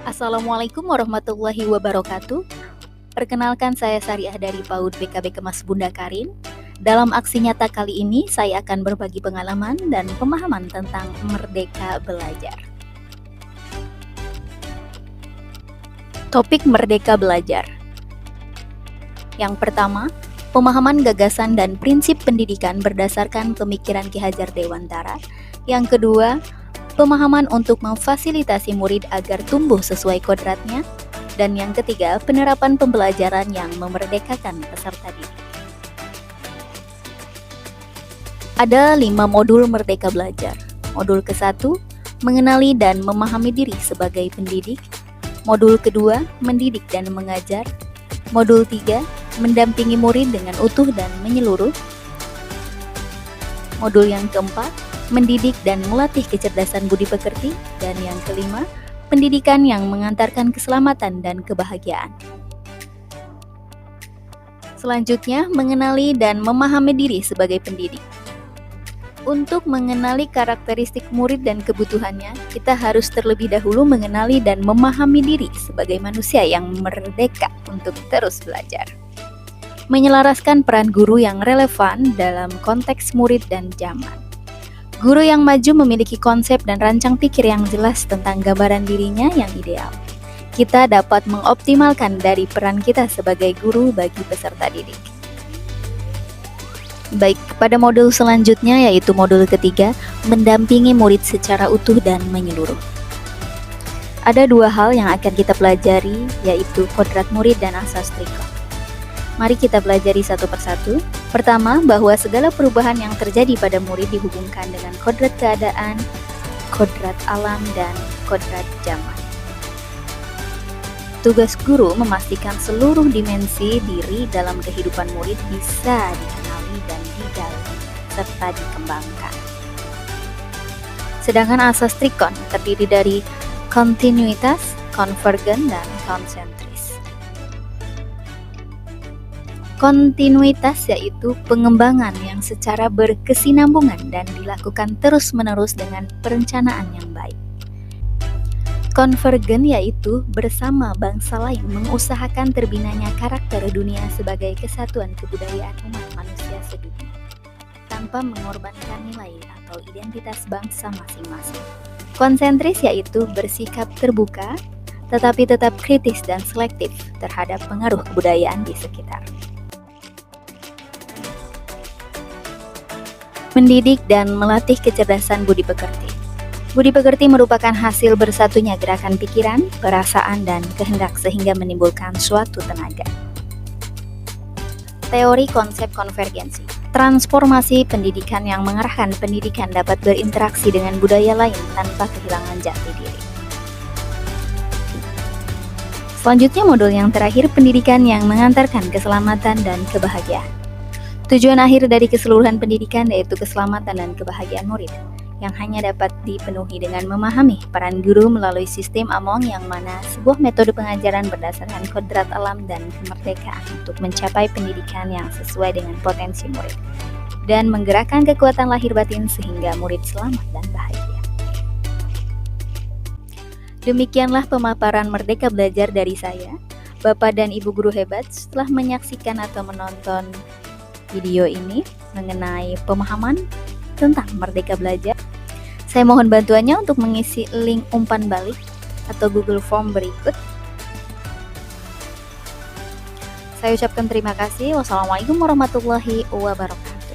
Assalamualaikum warahmatullahi wabarakatuh. Perkenalkan, saya Sariah dari PAUD BKB Kemas Bunda Karin. Dalam aksi nyata kali ini, saya akan berbagi pengalaman dan pemahaman tentang Merdeka Belajar. Topik Merdeka Belajar. Yang pertama, pemahaman gagasan dan prinsip pendidikan berdasarkan pemikiran Ki Hajar Dewantara. Yang kedua, pemahaman untuk memfasilitasi murid agar tumbuh sesuai kodratnya. Dan yang ketiga, penerapan pembelajaran yang memerdekakan peserta didik. Ada 5 modul Merdeka Belajar. Modul ke-1, mengenali dan memahami diri sebagai pendidik. Modul kedua, mendidik dan mengajar. Modul 3, mendampingi murid dengan utuh dan menyeluruh. Modul yang keempat, mendidik dan melatih kecerdasan budi pekerti. Dan yang kelima, pendidikan yang mengantarkan keselamatan dan kebahagiaan. Selanjutnya, mengenali dan memahami diri sebagai pendidik. Untuk mengenali karakteristik murid dan kebutuhannya, kita harus terlebih dahulu mengenali dan memahami diri sebagai manusia yang merdeka untuk terus belajar. Menyelaraskan peran guru yang relevan dalam konteks murid dan zaman. Guru yang maju memiliki konsep dan rancang pikir yang jelas tentang gambaran dirinya yang ideal. Kita dapat mengoptimalkan dari peran kita sebagai guru bagi peserta didik. Baik, pada modul selanjutnya yaitu modul ketiga, mendampingi murid secara utuh dan menyeluruh. Ada 2 hal yang akan kita pelajari, yaitu kodrat murid dan asas trikon. Mari kita pelajari satu persatu. Pertama, bahwa segala perubahan yang terjadi pada murid dihubungkan dengan kodrat keadaan, kodrat alam, dan kodrat zaman. Tugas guru memastikan seluruh dimensi diri dalam kehidupan murid bisa dikenali dan digali serta dikembangkan. Sedangkan asas trikon terdiri dari kontinuitas, konvergen, dan konsentris. Kontinuitas yaitu pengembangan yang secara berkesinambungan dan dilakukan terus-menerus dengan perencanaan yang baik. Konvergen yaitu bersama bangsa lain mengusahakan terbinanya karakter dunia sebagai kesatuan kebudayaan umat manusia sedunia, tanpa mengorbankan nilai atau identitas bangsa masing-masing. Konsentris yaitu bersikap terbuka, tetapi tetap kritis dan selektif terhadap pengaruh kebudayaan di sekitar. Mendidik dan melatih kecerdasan budi pekerti. Budi pekerti merupakan hasil bersatunya gerakan pikiran, perasaan, dan kehendak sehingga menimbulkan suatu tenaga. Teori konsep konvergensi. Transformasi pendidikan yang mengarahkan pendidikan dapat berinteraksi dengan budaya lain tanpa kehilangan jati diri. Selanjutnya modul yang terakhir, pendidikan yang mengantarkan keselamatan dan kebahagiaan. Tujuan akhir dari keseluruhan pendidikan yaitu keselamatan dan kebahagiaan murid, yang hanya dapat dipenuhi dengan memahami peran guru melalui sistem Among, yang mana sebuah metode pengajaran berdasarkan kodrat alam dan kemerdekaan untuk mencapai pendidikan yang sesuai dengan potensi murid dan menggerakkan kekuatan lahir batin sehingga murid selamat dan bahagia. Demikianlah pemaparan Merdeka Belajar dari saya, Bapak dan Ibu guru hebat. Setelah menyaksikan atau menonton video ini mengenai pemahaman tentang Merdeka Belajar, saya mohon bantuannya untuk mengisi link umpan balik atau Google Form berikut. Saya ucapkan terima kasih. Wassalamualaikum warahmatullahi wabarakatuh.